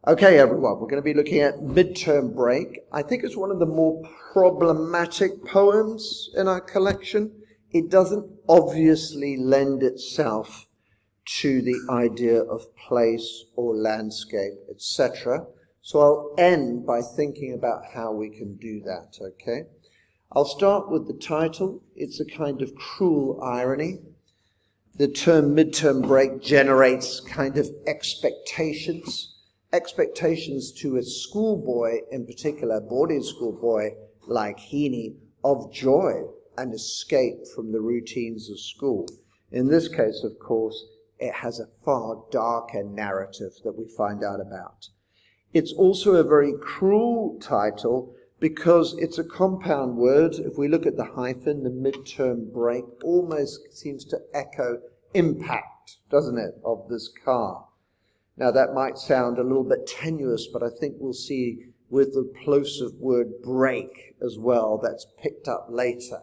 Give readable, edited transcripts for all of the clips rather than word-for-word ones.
Okay, everyone, we're going to be looking at Midterm Break. I think it's one of the more problematic poems in our collection. It doesn't obviously lend itself to the idea of place or landscape, etc. So I'll end by thinking about how we can do that, okay? I'll start with the title. It's a kind of cruel irony. The term midterm break generates kind of expectations to a schoolboy, in particular, boarding school boy like Heaney, of joy and escape from the routines of school. In this case, of course, it has a far darker narrative that we find out about. It's also a very cruel title because it's a compound word. If we look at the hyphen, the midterm break almost seems to echo impact, doesn't it, of this car. Now that might sound a little bit tenuous, but I think we'll see with the plosive word break as well, that's picked up later.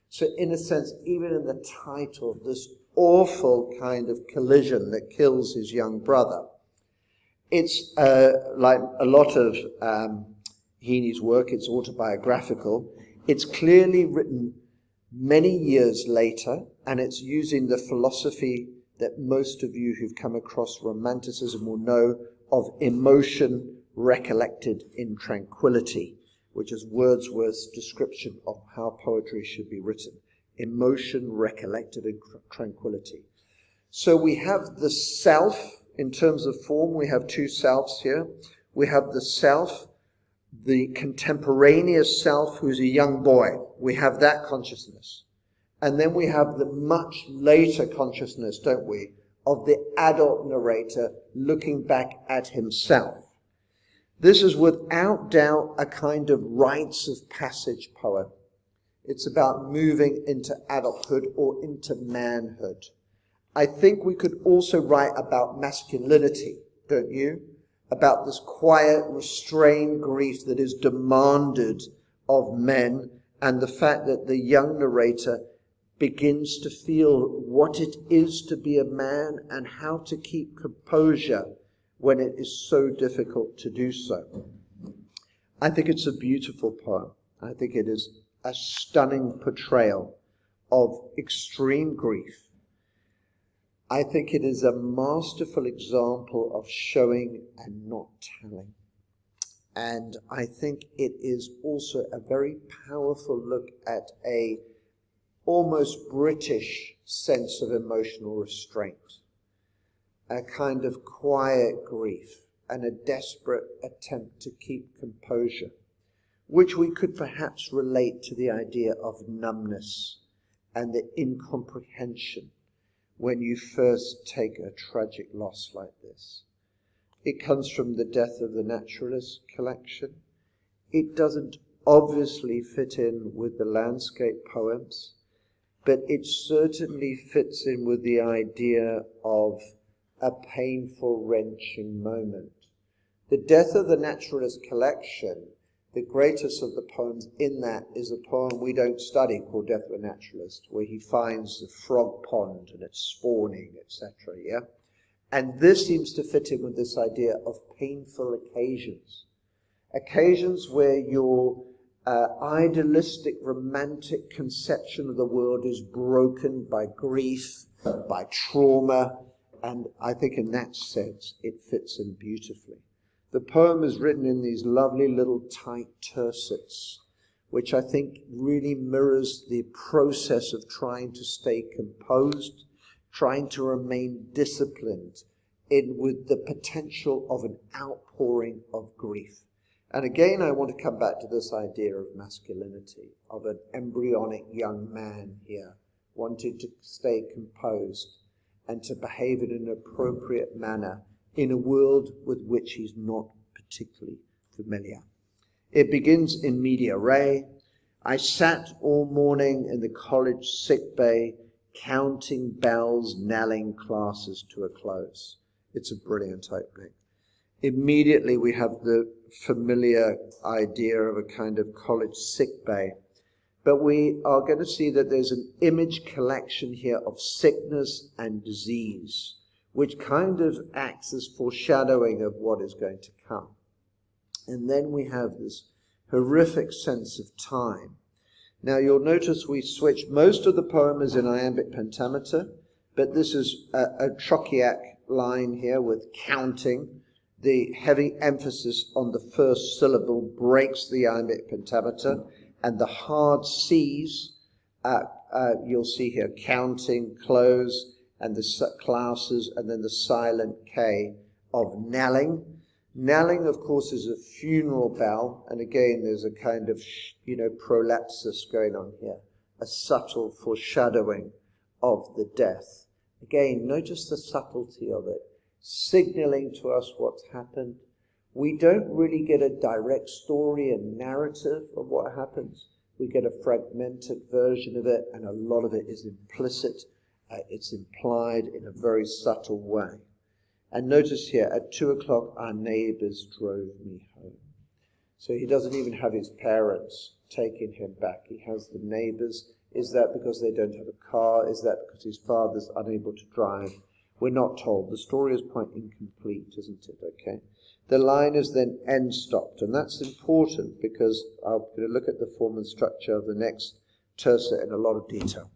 So in a sense, even in the title, this awful kind of collision that kills his young brother. It's like a lot of Heaney's work, it's autobiographical. It's clearly written many years later, and it's using the philosophy that most of you who've come across Romanticism will know of emotion recollected in tranquility, which is Wordsworth's description of how poetry should be written. Emotion recollected in tranquility. So we have the self, in terms of form, we have two selves here. We have the self, the contemporaneous self who's a young boy. We have that consciousness. And then we have the much later consciousness, don't we, of the adult narrator looking back at himself. This is without doubt a kind of rites of passage poem. It's about moving into adulthood or into manhood. I think we could also write about masculinity, don't you? About this quiet, restrained grief that is demanded of men, and the fact that the young narrator begins to feel what it is to be a man and how to keep composure when it is so difficult to do so. I think it's a beautiful poem. I think it is a stunning portrayal of extreme grief. I think it is a masterful example of showing and not telling. And I think it is also a very powerful look at a almost British sense of emotional restraint, a kind of quiet grief and a desperate attempt to keep composure, which we could perhaps relate to the idea of numbness and the incomprehension when you first take a tragic loss like this. It comes from The Death of the Naturalist collection. It doesn't obviously fit in with the landscape poems, but it certainly fits in with the idea of a painful, wrenching moment. The Death of the Naturalist collection, the greatest of the poems in that is a poem we don't study called Death of the Naturalist, where he finds the frog pond and its spawning, etc., yeah? And this seems to fit in with this idea of painful occasions. Occasions where your idealistic, romantic conception of the world is broken by grief, by trauma, and I think in that sense it fits in beautifully. The poem is written in these lovely little tight tercets, which I think really mirrors the process of trying to stay composed, trying to remain disciplined with the potential of an outpouring of grief. And again, I want to come back to this idea of masculinity, of an embryonic young man here, wanting to stay composed and to behave in an appropriate manner in a world with which he's not particularly familiar. It begins in media res. I sat all morning in the college sick bay, counting bells, knelling classes to a close. It's a brilliant opening. Immediately we have the familiar idea of a kind of college sick bay. But we are going to see that there's an image collection here of sickness and disease, which kind of acts as foreshadowing of what is going to come. And then we have this horrific sense of time. Now you'll notice we switched, most of the poem is in iambic pentameter, but this is a trochaic line here with counting. The heavy emphasis on the first syllable breaks the iambic pentameter, and the hard C's, you'll see here, counting, close, and the classes, and then the silent K of knelling. Knelling, of course, is a funeral bell, and again, there's a kind of, prolepsis going on here, a subtle foreshadowing of the death. Again, notice the subtlety of it, signaling to us what's happened. We don't really get a direct story and narrative of what happens. We get a fragmented version of it, and a lot of it is implicit. It's implied in a very subtle way. And notice here, at 2:00, our neighbors drove me home. So he doesn't even have his parents taking him back. He has the neighbors. Is that because they don't have a car? Is that because his father's unable to drive? We're not told. The story is quite incomplete, isn't it? Okay. The line is then end stopped, and that's important because I'm going to look at the form and structure of the next tercet in a lot of detail.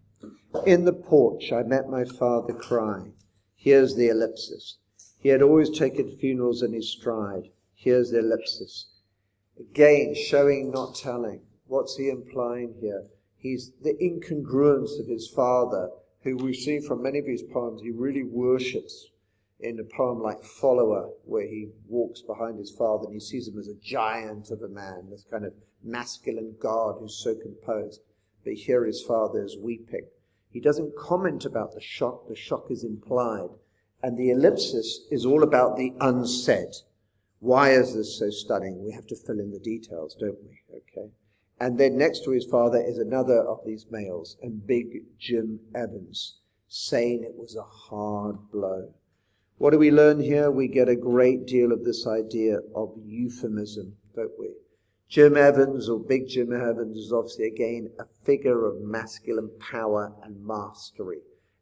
In the porch, I met my father crying. Here's the ellipsis. He had always taken funerals in his stride. Here's the ellipsis. Again, showing, not telling. What's he implying here? He's the incongruence of his father, who we see from many of his poems, he really worships in a poem like Follower, where he walks behind his father and he sees him as a giant of a man, this kind of masculine god who's so composed. But here his father is weeping. He doesn't comment about the shock is implied. And the ellipsis is all about the unsaid. Why is this so stunning? We have to fill in the details, don't we? Okay. And then next to his father is another of these males, and Big Jim Evans, saying it was a hard blow. What do we learn here? We get a great deal of this idea of euphemism, don't we? Jim Evans, or Big Jim Evans, is obviously again a figure of masculine power and mastery.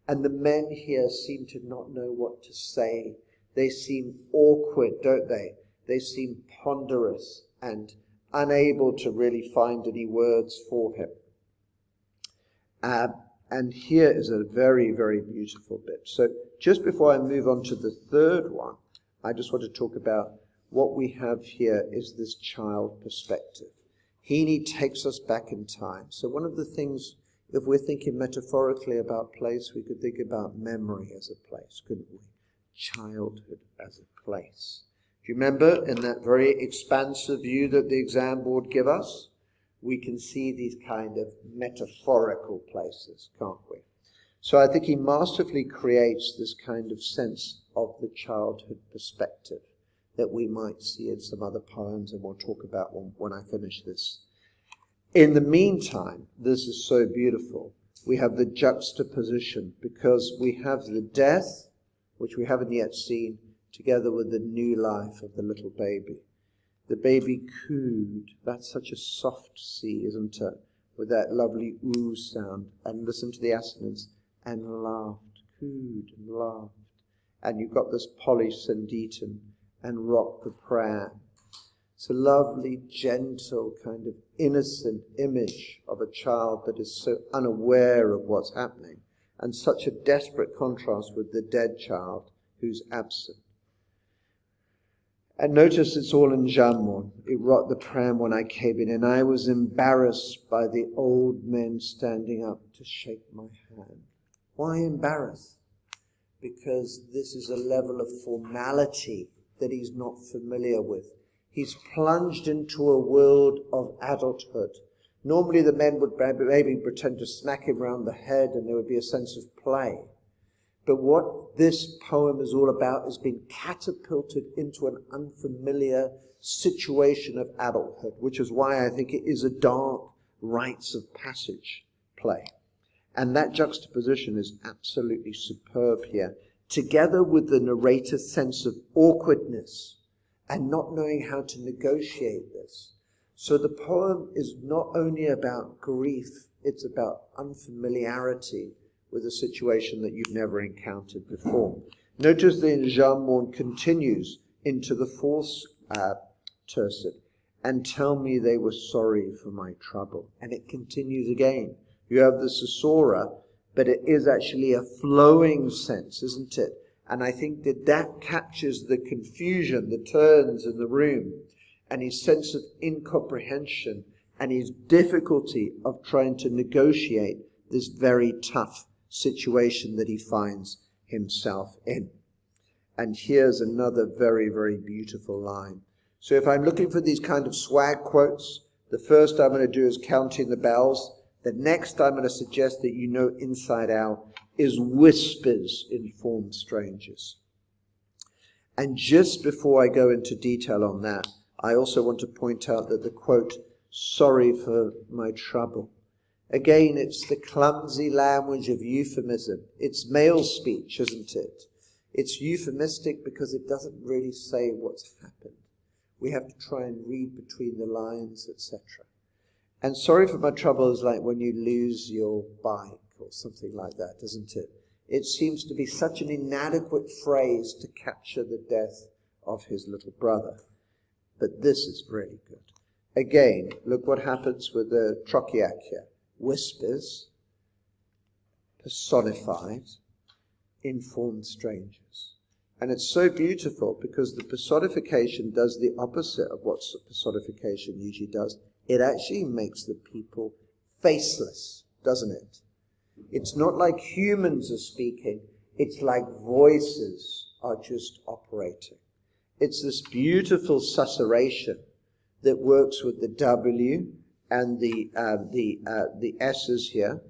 And the men here seem to not know what to say. They seem awkward, don't they? They seem ponderous and unable to really find any words for him. And here is a very, very beautiful bit. So just before I move on to the third one, I just want to talk about what we have here is this child perspective. Heaney takes us back in time. So one of the things, if we're thinking metaphorically about place, we could think about memory as a place, couldn't we? Childhood as a place. Do you remember in that very expansive view that the exam board give us? We can see these kind of metaphorical places, can't we? So I think he masterfully creates this kind of sense of the childhood perspective that we might see in some other poems, and we'll talk about when I finish this. In the meantime, this is so beautiful. We have the juxtaposition, because we have the death, which we haven't yet seen, together with the new life of the little baby. The baby cooed. That's such a soft C, isn't it? With that lovely oo sound. And listen to the assonance. And laughed. Cooed and laughed. And you've got this polysyndeton and rock the pram. It's a lovely, gentle, kind of innocent image of a child that is so unaware of what's happening. And such a desperate contrast with the dead child who's absent. And notice it's all in Jamon. It rocked the pram when I came in, and I was embarrassed by the old men standing up to shake my hand. Why embarrassed? Because this is a level of formality that he's not familiar with. He's plunged into a world of adulthood. Normally the men would maybe pretend to smack him round the head and there would be a sense of play. But what this poem is all about is being catapulted into an unfamiliar situation of adulthood, which is why I think it is a dark rites of passage play. And that juxtaposition is absolutely superb here, together with the narrator's sense of awkwardness and not knowing how to negotiate this. So the poem is not only about grief, it's about unfamiliarity with a situation that you've never encountered before. Notice the enjambment continues into the fourth tercet. And tell me they were sorry for my trouble. And it continues again. You have the susura, but it is actually a flowing sense, isn't it? And I think that captures the confusion, the turns in the room, and his sense of incomprehension, and his difficulty of trying to negotiate this very tough situation that he finds himself in. And here's another very, very beautiful line. So if I'm looking for these kind of swag quotes, the first I'm going to do is Counting the Bells. The next I'm going to suggest that you know inside out is Whispers Inform Strangers. And just before I go into detail on that, I also want to point out that the quote, sorry for my trouble. Again, it's the clumsy language of euphemism. It's male speech, isn't it? It's euphemistic because it doesn't really say what's happened. We have to try and read between the lines, etc. And sorry for my trouble is like when you lose your bike or something like that, doesn't it? It seems to be such an inadequate phrase to capture the death of his little brother. But this is really good. Again, look what happens with the trochaic here. Whispers, personified, inform strangers. And it's so beautiful because the personification does the opposite of what personification usually does. It actually makes the people faceless, doesn't it? It's not like humans are speaking. It's like voices are just operating. It's this beautiful susurration that works with the W and the S's here.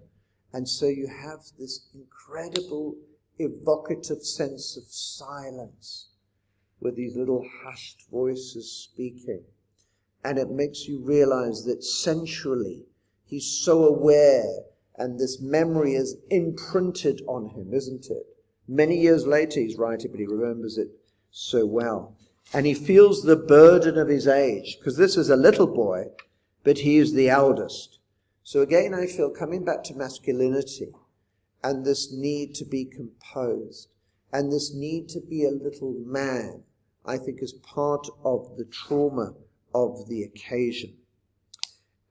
And so you have this incredible evocative sense of silence with these little hushed voices speaking. And it makes you realize that sensually he's so aware, and this memory is imprinted on him, isn't it? Many years later he's writing, but he remembers it so well. And he feels the burden of his age, because this is a little boy, but he is the eldest. So again, I feel coming back to masculinity, and this need to be composed, and this need to be a little man, I think is part of the trauma of the occasion.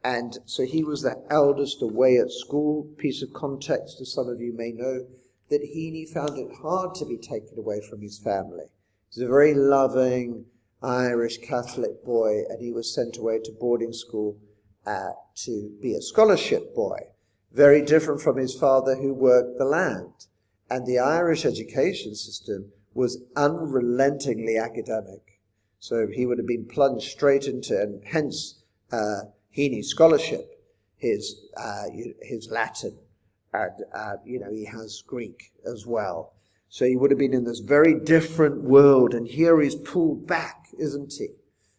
And so he was the eldest away at school. Piece of context, as some of you may know, that Heaney found it hard to be taken away from his family. He was a very loving Irish Catholic boy, and he was sent away to boarding school to be a scholarship boy. Very different from his father, who worked the land. And the Irish education system was unrelentingly academic. So he would have been plunged straight into, and hence Heaney's scholarship, his Latin, and he has Greek as well. So he would have been in this very different world, and here he's pulled back, isn't he?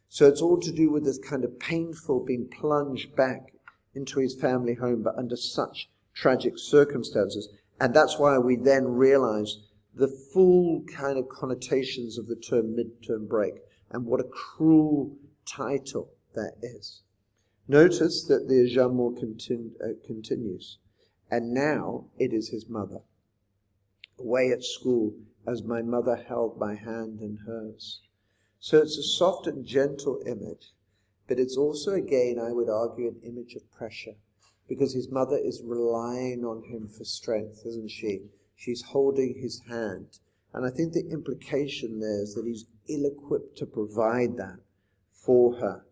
So it's all to do with this kind of painful being plunged back into his family home, but under such tragic circumstances. And that's why we then realize the full kind of connotations of the term midterm break, and what a cruel title that is. Notice that the enjambment continues. And now it is his mother. Away at school, as my mother held my hand in hers. So it's a soft and gentle image, but it's also, again, I would argue, an image of pressure, because his mother is relying on him for strength, isn't she? She's holding his hand. And I think the implication there is that he's ill-equipped to provide that for her.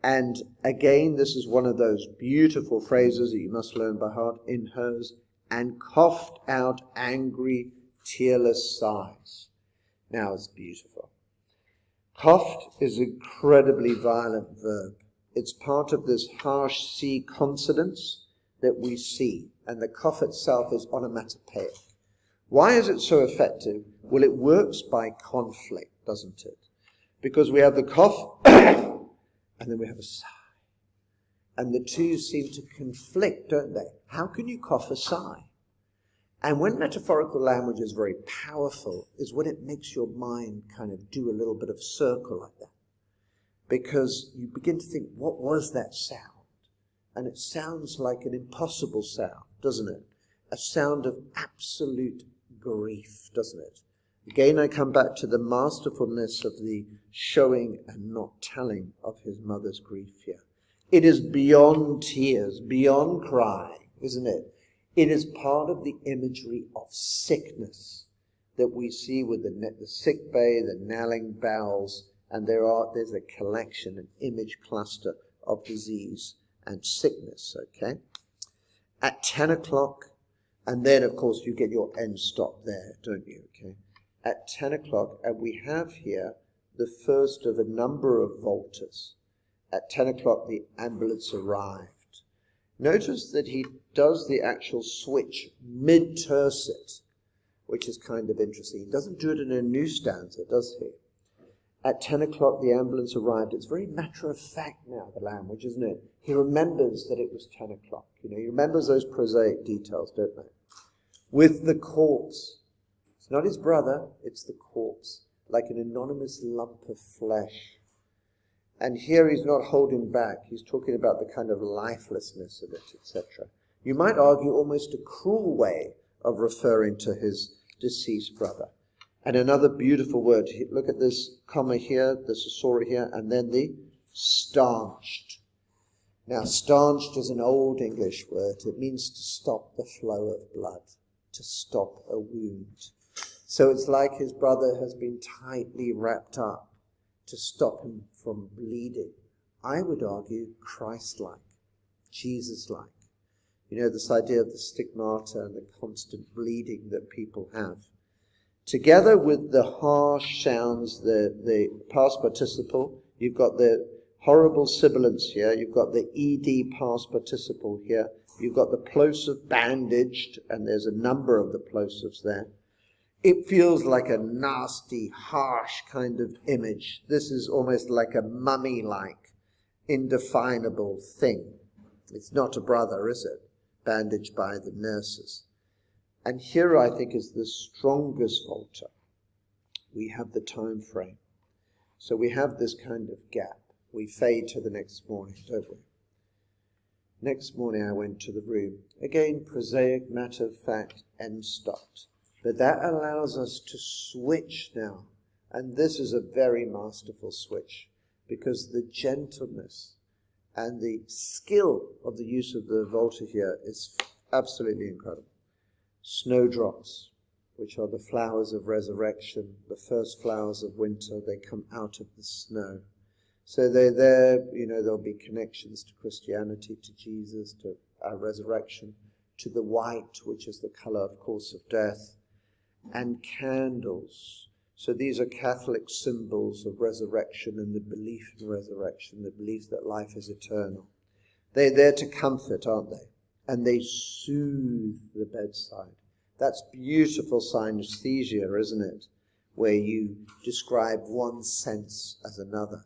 And again, this is one of those beautiful phrases that you must learn by heart, in hers, and coughed out angry, tearless sighs. Now it's beautiful. Coughed is an incredibly violent verb. It's part of this harsh C consonance that we see, and the cough itself is onomatopoeic. Why is it so effective? Well, it works by conflict, doesn't it? Because we have the cough, and then we have a sigh. And the two seem to conflict, don't they? How can you cough a sigh? And when metaphorical language is very powerful, is when it makes your mind kind of do a little bit of a circle like that. Because you begin to think, what was that sound? And it sounds like an impossible sound, doesn't it? A sound of absolute grief, doesn't it? Again, I come back to the masterfulness of the showing and not telling of his mother's grief here. It is beyond tears, beyond crying, isn't it? It is part of the imagery of sickness that we see with the sick bay, the gnarling bowels, and there's a collection, an image cluster of disease and sickness, okay? At 10 o'clock, and then, of course, you get your end stop there, don't you, okay? At 10 o'clock, and we have here the first of a number of voltas. At 10 o'clock, the ambulance arrived. Notice that he does the actual switch mid-tercet, which is kind of interesting. He doesn't do it in a new stanza, does he? At 10 o'clock, the ambulance arrived. It's very matter-of-fact now, the language, isn't it? He remembers that it was 10 o'clock. You know, he remembers those prosaic details, don't they? With the corpse. It's not his brother, it's the corpse, like an anonymous lump of flesh. And here he's not holding back. He's talking about the kind of lifelessness of it, etc. You might argue almost a cruel way of referring to his deceased brother. And another beautiful word. Look at this comma here, the caesura here, and then the stanched. Now, stanched is an old English word. It means to stop the flow of blood, to stop a wound. So it's like his brother has been tightly wrapped up to stop him from bleeding. I would argue Christ-like, Jesus-like. You know, this idea of the stigmata and the constant bleeding that people have. Together with the harsh sounds, the past participle, you've got the horrible sibilants here, you've got the ed past participle here, you've got the plosive bandaged, and there's a number of the plosives there. It feels like a nasty, harsh kind of image. This is almost like a mummy-like, indefinable thing. It's not a brother, is it? Bandaged by the nurses. And here, I think, is the strongest volta. We have the time frame. So we have this kind of gap. We fade to the next morning, don't we? Next morning, I went to the room. Again, prosaic, matter of fact, end stopped. But that allows us to switch now. And this is a very masterful switch, because the gentleness and the skill of the use of the volta here is absolutely incredible. Snowdrops, which are the flowers of resurrection, the first flowers of winter, they come out of the snow. So they're there, you know, there'll be connections to Christianity, to Jesus, to our resurrection, to the white, which is the color, of course, of death, and candles. So these are Catholic symbols of resurrection and the belief in resurrection, the belief that life is eternal. They're there to comfort, aren't they? And they soothe the bedside. That's beautiful synesthesia, isn't it? Where you describe one sense as another.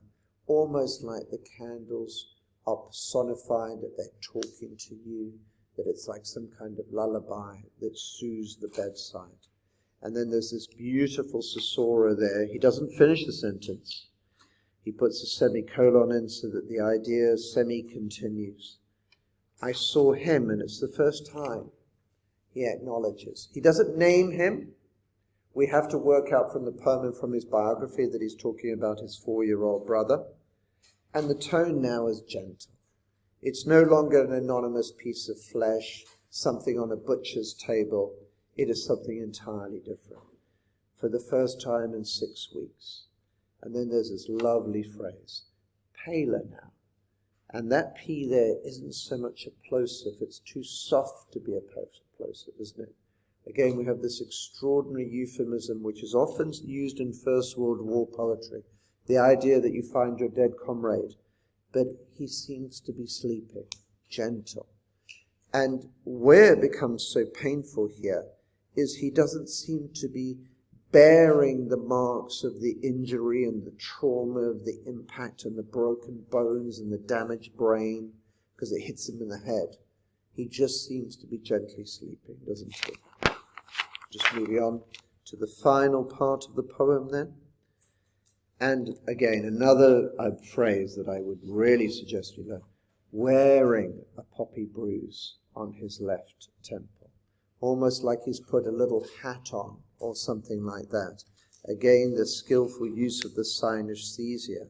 Almost like the candles are personified, that they're talking to you, that it's like some kind of lullaby that soothes the bedside. And then there's this beautiful caesura there. He doesn't finish the sentence. He puts a semicolon in so that the idea semi-continues. I saw him, and it's the first time he acknowledges. He doesn't name him. We have to work out from the poem and from his biography that he's talking about his 4-year-old brother. And the tone now is gentle. It's no longer an anonymous piece of flesh, something on a butcher's table. It is something entirely different. For the first time in 6 weeks. And then there's this lovely phrase, paler now. And that P there isn't so much a plosive, it's too soft to be a plosive, isn't it? Again, we have this extraordinary euphemism which is often used in First World War poetry. The idea that you find your dead comrade, but he seems to be sleeping, gentle. And where it becomes so painful here is he doesn't seem to be bearing the marks of the injury and the trauma of the impact and the broken bones and the damaged brain because it hits him in the head. He just seems to be gently sleeping, doesn't he? Just moving on to the final part of the poem then. And again, another phrase that I would really suggest you learn. Wearing a poppy bruise on his left temple. Almost like he's put a little hat on or something like that. Again, the skillful use of the synesthesia,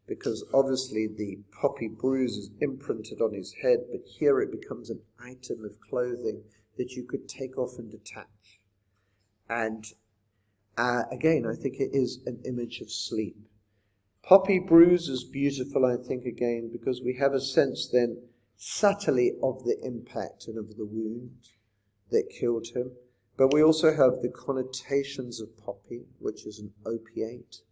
because obviously the poppy bruise is imprinted on his head, but here it becomes an item of clothing that you could take off and detach. And again, I think it is an image of sleep. Poppy bruise is beautiful, I think, again, because we have a sense then subtly of the impact and of the wound that killed him. But we also have the connotations of poppy, which is an opiate,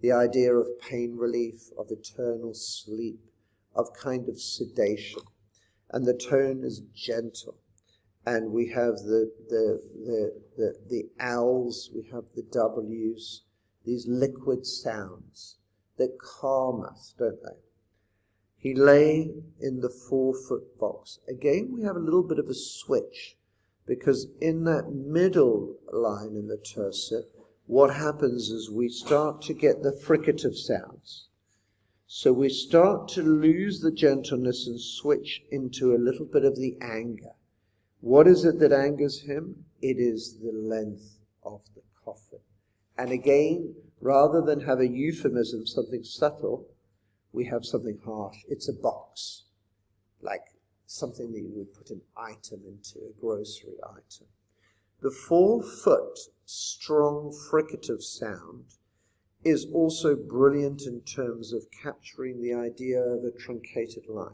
the idea of pain relief, of eternal sleep, of kind of sedation. And the tone is gentle. And we have the owls, we have the W's, these liquid sounds that calm us, don't they? He lay in the 4-foot box. Again, we have a little bit of a switch, because in that middle line in the tercet, what happens is we start to get the fricative sounds. So we start to lose the gentleness and switch into a little bit of the anger. What is it that angers him? It is the length of the coffin. And again, rather than have a euphemism, something subtle, we have something harsh. It's a box, like something that you would put an item into, a grocery item. The 4-foot strong fricative sound is also brilliant in terms of capturing the idea of a truncated life.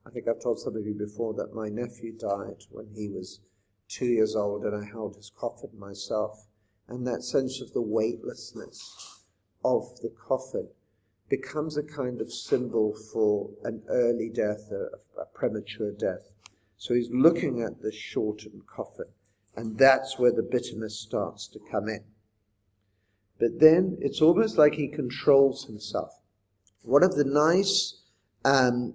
I think I've told some of you before that my nephew died when he was 2 years old, and I held his coffin myself. And that sense of the weightlessness of the coffin becomes a kind of symbol for an early death, a premature death. So he's looking at the shortened coffin, and that's where the bitterness starts to come in. But then it's almost like he controls himself. One of the nice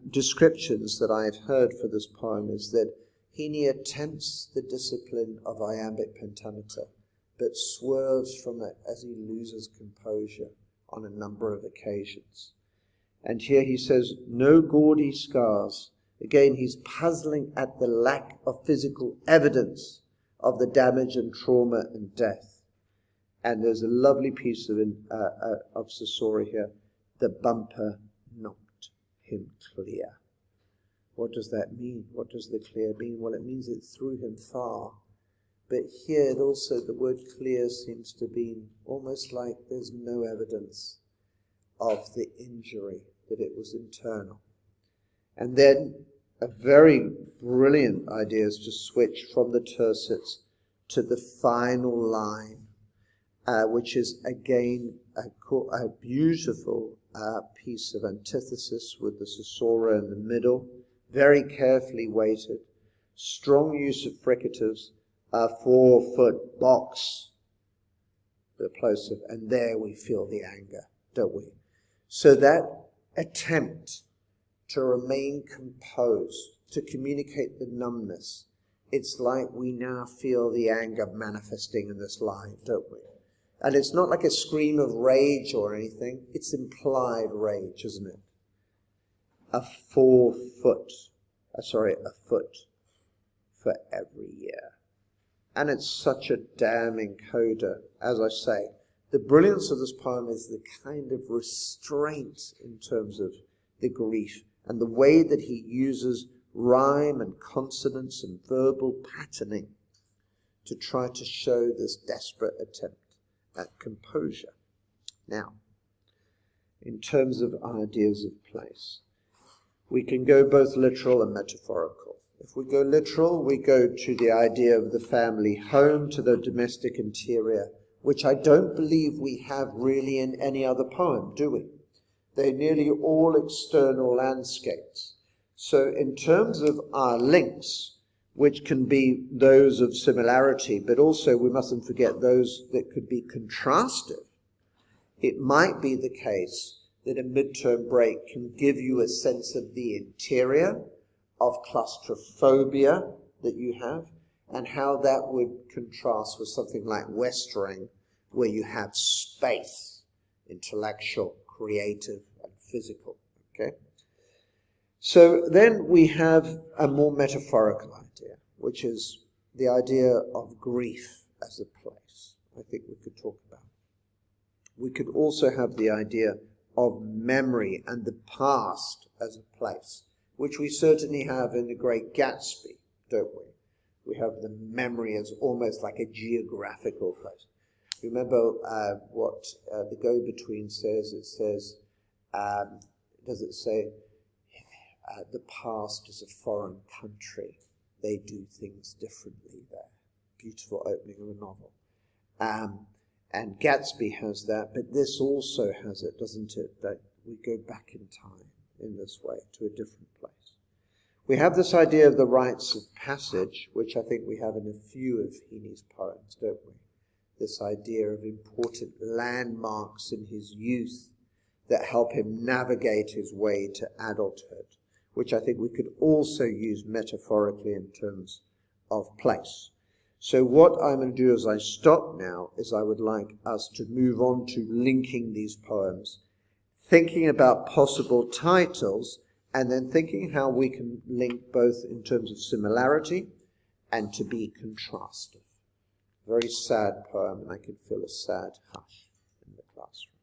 descriptions that I've heard for this poem is that Heaney attempts the discipline of iambic pentameter, but swerves from it as he loses composure on a number of occasions. And here he says, no gaudy scars. Again, he's puzzling at the lack of physical evidence of the damage and trauma and death. And there's a lovely piece of Sasori here. The bumper knocked him clear. What does that mean? What does the clear mean? Well, it means it threw him far. But here also the word clear seems to be almost like there's no evidence of the injury, that it was internal. And then a very brilliant idea is to switch from the tercets to the final line, which is again a beautiful piece of antithesis with the Sasora in the middle, very carefully weighted, strong use of fricatives, a 4-foot box, the plosive, and there we feel the anger, don't we? So that attempt to remain composed, to communicate the numbness, it's like we now feel the anger manifesting in this line, don't we? And it's not like a scream of rage or anything, it's implied rage, isn't it? A foot for every year. And it's such a damning coda, as I say. The brilliance of this poem is the kind of restraint in terms of the grief and the way that he uses rhyme and consonance and verbal patterning to try to show this desperate attempt at composure. Now, in terms of ideas of place, we can go both literal and metaphorical. If we go literal, we go to the idea of the family home, to the domestic interior, which I don't believe we have really in any other poem, do we? They're nearly all external landscapes. So in terms of our links, which can be those of similarity, but also we mustn't forget those that could be contrastive, it might be the case that a midterm break can give you a sense of the interior, of claustrophobia that you have, and how that would contrast with something like Westering, where you have space, intellectual, creative, and physical. Okay? So then we have a more metaphorical idea, which is the idea of grief as a place, I think we could talk about. We could also have the idea of memory and the past as a place, which we certainly have in The Great Gatsby, don't we? We have the memory as almost like a geographical place. Remember what the Go-Between says? It says, does it say, the past is a foreign country. They do things differently there. Beautiful opening of a novel. And Gatsby has that, but this also has it, doesn't it? That we go back in time in this way to a different place. We have this idea of the rites of passage, which I think we have in a few of Heaney's poems, don't we? This idea of important landmarks in his youth that help him navigate his way to adulthood, which I think we could also use metaphorically in terms of place. So what I'm going to do as I stop now is I would like us to move on to linking these poems, thinking about possible titles, and then thinking how we can link both in terms of similarity and to be contrastive. Very sad poem, and I can feel a sad hush in the classroom.